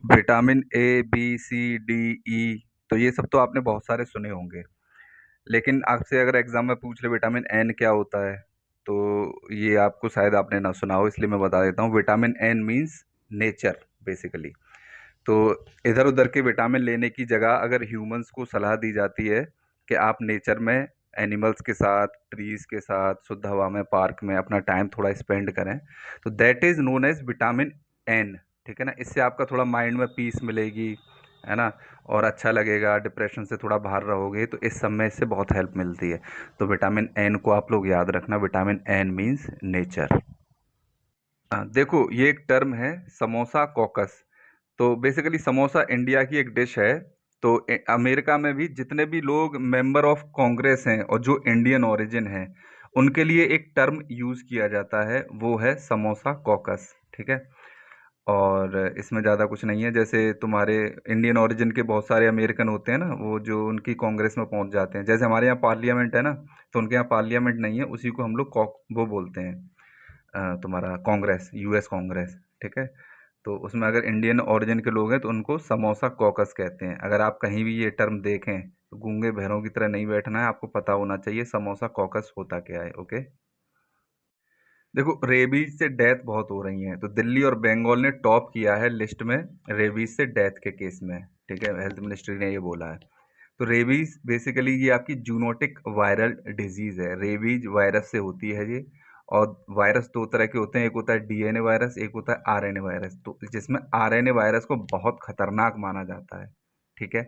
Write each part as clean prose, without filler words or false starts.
Vitamin A B C D E, तो ये सब तो आपने बहुत सारे सुने होंगे। लेकिन आपसे अगर एग्जाम में पूछ ले विटामिन एन क्या होता है, तो ये आपको शायद आपने ना सुना हो, इसलिए मैं बता देता हूँ। Vitamin N means nature basically. तो इधर उधर के विटामिन लेने की जगह अगर ह्यूमंस को सलाह दी जाती है कि आप नेचर में एनिमल्स के साथ, ट्रीज के साथ, शुद्ध हवा में, पार्क में अपना टाइम थोड़ा स्पेंड करें, तो that is known as vitamin N. ठीक है ना। इससे आपका थोड़ा माइंड में पीस मिलेगी, है ना, और अच्छा लगेगा, डिप्रेशन से थोड़ा बाहर रहोगे, तो इस सब में इससे बहुत हेल्प मिलती है। तो विटामिन एन को आप लोग याद रखना, विटामिन एन मीन्स नेचर। देखो, ये एक टर्म है समोसा कॉकस। तो बेसिकली समोसा इंडिया की एक डिश है। तो अमेरिका में भी जितने भी लोग मेंबर ऑफ कांग्रेस हैं और जो इंडियन ओरिजिन हैं, उनके लिए एक टर्म यूज किया जाता है, वो है समोसा कॉकस। ठीक है। और इसमें ज़्यादा कुछ नहीं है। जैसे तुम्हारे इंडियन ओरिजिन के बहुत सारे अमेरिकन होते हैं ना, वो जो उनकी कांग्रेस में पहुंच जाते हैं, जैसे हमारे यहाँ पार्लियामेंट है ना, तो उनके यहाँ पार्लियामेंट नहीं है, उसी को हम लोग कॉक वो बोलते हैं, तुम्हारा कांग्रेस, यूएस कांग्रेस। ठीक है। तो उसमें अगर इंडियन ओरिजिन के लोग हैं तो उनको समोसा कॉकस कहते हैं। अगर आप कहीं भी ये टर्म देखें तो गूंगे बहरों की तरह नहीं बैठना है, आपको पता होना चाहिए समोसा कॉकस होता क्या है। ओके। देखो, रेबीज से डेथ बहुत हो रही हैं, तो दिल्ली और बंगाल ने टॉप किया है लिस्ट में रेबीज से डेथ के केस में। ठीक है, हेल्थ मिनिस्ट्री ने ये बोला है। तो रेबीज बेसिकली ये आपकी जूनोटिक वायरल डिजीज है, रेबीज वायरस से होती है ये। और वायरस दो तरह के होते हैं, एक होता है डीएनए वायरस, एक होता है आरएनए वायरस। तो जिसमें आरएनए वायरस को बहुत खतरनाक माना जाता है। ठीक है।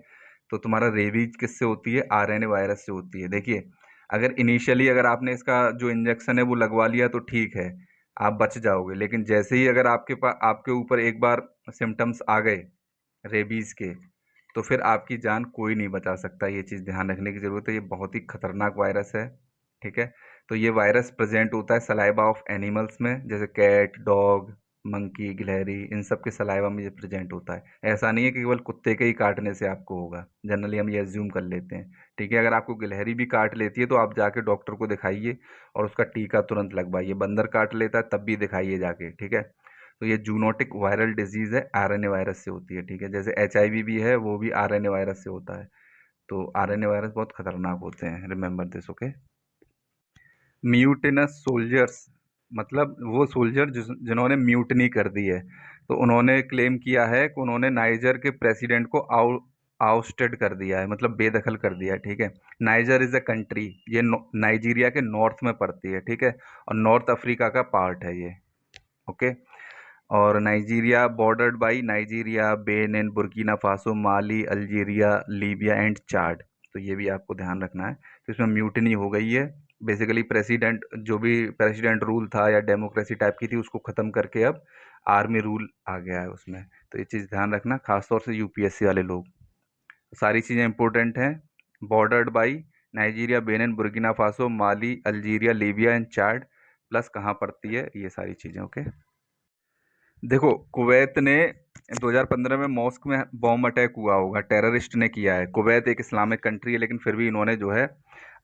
तो तुम्हारा रेबीज किससे होती है? आरएनए वायरस से होती है। देखिए, अगर इनिशियली अगर आपने इसका जो इंजेक्शन है वो लगवा लिया तो ठीक है, आप बच जाओगे। लेकिन जैसे ही अगर आपके पास, आपके ऊपर एक बार सिम्टम्स आ गए रेबीज के, तो फिर आपकी जान कोई नहीं बचा सकता। ये चीज़ ध्यान रखने की ज़रूरत है, ये बहुत ही खतरनाक वायरस है। ठीक है। तो ये वायरस प्रेजेंट होता है सलाइवा ऑफ एनिमल्स में, जैसे कैट, डॉग, मंकी, गिलहरी, इन सब के सलाइवा में ये प्रेजेंट होता है। ऐसा नहीं है कि केवल कुत्ते के ही काटने से आपको होगा, जनरली हम ये एज्यूम कर लेते हैं। ठीक है। अगर आपको गिलहरी भी काट लेती है तो आप जाके डॉक्टर को दिखाइए और उसका टीका तुरंत लगवाइए। बंदर काट लेता है तब भी दिखाइए जाके। ठीक है। तो ये जूनोटिक वायरल डिजीज है, आरएनए वायरस से होती है। ठीक है। जैसे एचआईवी भी है, वो भी आरएनए वायरस से होता है। तो आरएनए वायरस बहुत खतरनाक होते हैं, रिमेंबर दिस। ओके। म्यूटिनस सोल्जर्स मतलब वो सोल्जर जिन्होंने म्यूटनी कर दी है। तो उन्होंने क्लेम किया है कि उन्होंने नाइजर के प्रेसिडेंट को आउस्टेड कर दिया है, मतलब बेदखल कर दिया है। ठीक है। नाइजर इज अ कंट्री, ये नाइजीरिया के नॉर्थ में पड़ती है। ठीक है। और नॉर्थ अफ्रीका का पार्ट है ये। ओके। और Nigeria bordered by Nigeria, Benin, Burkina Faso, Mali, Algeria, Libya and Chad. तो ये भी आपको ध्यान रखना है। तो इसमें म्यूटनी हो गई है। बेसिकली प्रेसिडेंट, जो भी प्रेसिडेंट रूल था या डेमोक्रेसी टाइप की थी, उसको ख़त्म करके अब आर्मी रूल आ गया है उसमें। तो ये चीज़ ध्यान रखना, खासतौर से यूपीएससी वाले लोग। सारी चीज़ें इंपॉर्टेंट हैं। Bordered by Nigeria, Benin, Burkina Faso, Mali, Algeria, Libya and Chad, plus कहाँ पड़ती है, ये सारी चीज़ें। ओके। देखो, कुवैत ने 2015 में मॉस्क में बॉम्ब अटैक हुआ होगा, टेररिस्ट ने किया है। कुवैत एक इस्लामिक कंट्री है, लेकिन फिर भी इन्होंने जो है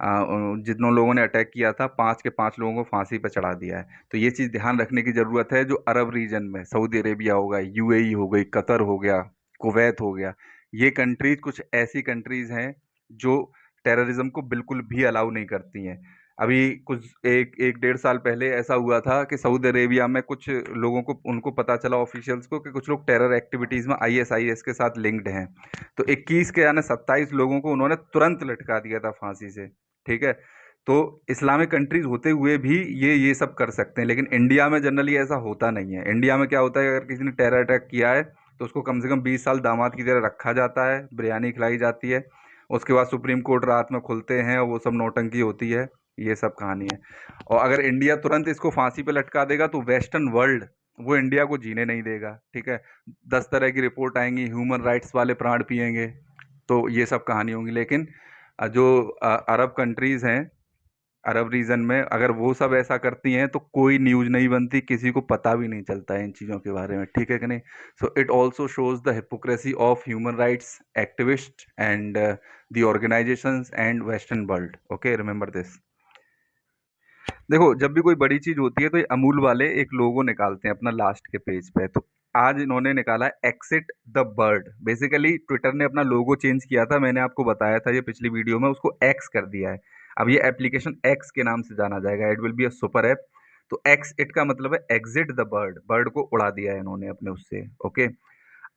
जितनों लोगों ने अटैक किया था, 5 के 5 लोगों को फांसी पर चढ़ा दिया है। तो ये चीज़ ध्यान रखने की ज़रूरत है। जो अरब रीजन में सऊदी अरेबिया हो गया, यूएई हो गई, कतर हो गया, कुवैत हो गया, ये कंट्रीज कुछ ऐसी कंट्रीज हैं जो टेररिज्म को बिल्कुल भी अलाउ नहीं करती हैं। अभी कुछ एक एक 1.5 साल पहले ऐसा हुआ था कि सऊदी अरेबिया में कुछ लोगों को, उनको पता चला ऑफिशियल्स को कि कुछ लोग टेरर एक्टिविटीज में आईएसआईएस के साथ लिंक्ड हैं। तो 21 के यानी 27 लोगों को उन्होंने तुरंत लटका दिया था फांसी से। ठीक है। तो इस्लामिक कंट्रीज होते हुए भी ये सब कर सकते हैं, लेकिन इंडिया में जनरली ऐसा होता नहीं है। इंडिया में क्या होता है, अगर किसी ने टेरर अटैक किया है तो उसको कम से कम 20 साल दामाद की तरह रखा जाता है, बिरयानी खिलाई जाती है। उसके बाद सुप्रीम कोर्ट रात में खुलते हैं और वो सब नौटंकी होती है। ये सब कहानी है। और अगर इंडिया तुरंत इसको फांसी पे लटका देगा तो वेस्टर्न वर्ल्ड वो इंडिया को जीने नहीं देगा। ठीक है। 10 तरह की रिपोर्ट आएंगी, ह्यूमन राइट्स वाले प्राण पिएंगे, तो ये सब कहानी होंगी। लेकिन जो अरब कंट्रीज हैं, अरब रीजन में, अगर वो सब ऐसा करती हैं तो कोई न्यूज़ नहीं बनती, किसी को पता भी नहीं चलता है इन चीज़ों के बारे में। ठीक है कि नहीं? So it also shows the hypocrisy of human rights activist and the organisations and western world. Okay, remember this. देखो, जब भी कोई बड़ी चीज होती है तो ये अमूल वाले एक लोगो निकालते हैं अपना लास्ट के पेज पे। तो आज इन्होंने निकाला exit the bird. Basically Twitter ने अपना लोगो चेंज किया था, मैंने आपको बताया था ये पिछली वीडियो में, उसको एक्स कर दिया है। अब ये एप्लीकेशन एक्स के नाम से जाना जाएगा, it will be a super app. तो एक्स इट का मतलब है एग्जिट द बर्ड, बर्ड को उड़ा दिया है इन्होंने अपने उससे। ओके,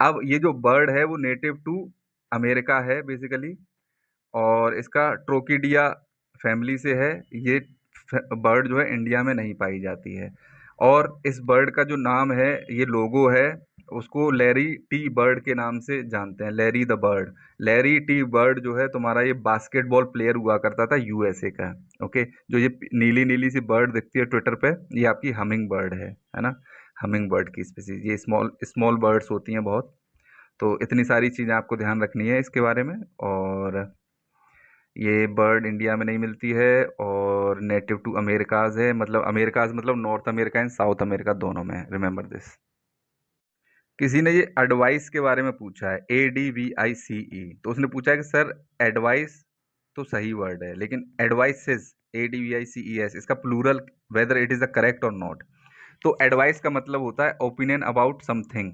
अब ये जो बर्ड है वो नेटिव टू अमेरिका है बेसिकली, और इसका ट्रोकिडिया फैमिली से है। ये बर्ड जो है इंडिया में नहीं पाई जाती है। और इस बर्ड का जो नाम है, ये लोगो है, उसको लैरी टी बर्ड के नाम से जानते हैं, Larry the bird. Larry T bird जो है तुम्हारा, ये बास्केटबॉल प्लेयर हुआ करता था यूएसए का। ओके, जो ये नीली नीली सी बर्ड दिखती है ट्विटर पे, ये आपकी हमिंग बर्ड है ना। हमिंग बर्ड की स्पीसीज, ये स्मॉल स्मॉल बर्ड्स होती हैं बहुत। तो इतनी सारी चीज़ें आपको ध्यान रखनी है इसके बारे में। और ये बर्ड इंडिया में नहीं मिलती है, और नेटिव टू अमेरिकाज है, मतलब अमेरिकाज मतलब north America and south America दोनों में, रिमेंबर दिस। किसी ने ये एडवाइस के बारे में पूछा है, ADVICE। तो उसने पूछा है कि सर एडवाइस तो सही वर्ड है, लेकिन एडवाइसेस, ADVICES, इसका plural whether it is the correct और नॉट। तो एडवाइस का मतलब होता है ओपिनियन अबाउट समथिंग,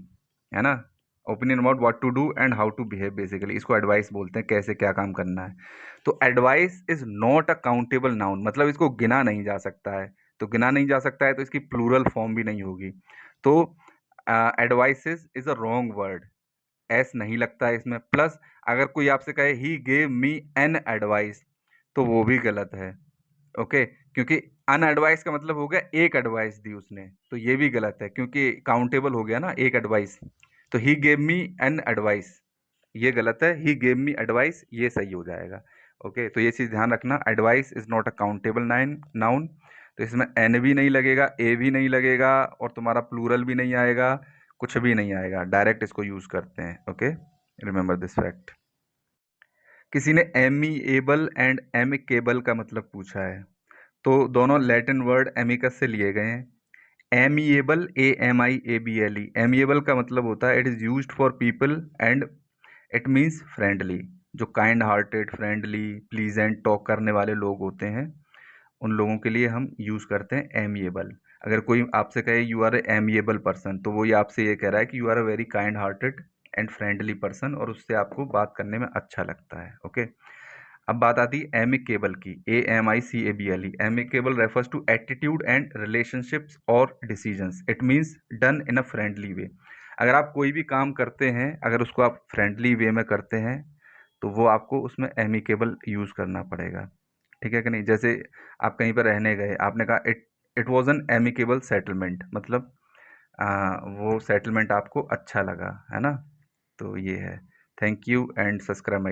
है ना। Opinion about what to do and how to behave, basically इसको एडवाइस बोलते हैं, कैसे क्या काम करना है। तो advice is not a countable noun, मतलब इसको गिना नहीं जा सकता है। तो गिना नहीं जा सकता है तो इसकी प्लूरल फॉर्म भी नहीं होगी। तो advices is a wrong word, S नहीं लगता है इसमें। प्लस अगर कोई आपसे कहे he gave me an advice, तो वो भी गलत है। ओके, क्योंकि अनएडवाइस का मतलब हो गया एक एडवाइस दी उसने, तो ये भी गलत है क्योंकि काउंटेबल हो गया ना एक एडवाइस। तो he gave me an advice, ये गलत है, ही गेव मी एडवाइस ये सही हो जाएगा। ओके, तो ये चीज़ ध्यान रखना, advice is not a countable noun. तो इसमें एन भी नहीं लगेगा, ए भी नहीं लगेगा, और तुम्हारा प्लूरल भी नहीं आएगा, कुछ भी नहीं आएगा, डायरेक्ट इसको यूज करते हैं। Okay, remember this fact. किसी ने एमीएबल एंड एमिकेबल का मतलब पूछा है। तो दोनों लैटिन वर्ड एमिकस से लिए गए हैं। एमिएबल, AMIABLE, एमिएबल का मतलब होता है it is used for people and it means friendly. जो kind hearted, friendly, pleasant talk करने वाले लोग होते हैं, उन लोगों के लिए हम यूज़ करते हैं एमिएबल। अगर कोई आपसे कहे you are a amiable person, तो वो ये आपसे ये कह रहा है कि you are a very kind hearted and friendly person, और उससे आपको बात करने में अच्छा लगता है। ओके, अब बात आती है एमिकेबल की, AMICABLE। Amicable refers to attitude and relationships और decisions, it means done in a friendly way. अगर आप कोई भी काम करते हैं, अगर उसको आप फ्रेंडली वे में करते हैं, तो वो आपको उसमें एमिकेबल यूज़ करना पड़ेगा। ठीक है कि नहीं। जैसे आप कहीं पर रहने गए, आपने कहा it it was an amicable settlement, मतलब वो सेटलमेंट आपको अच्छा लगा, है ना। तो ये है। Thank you and subscribe my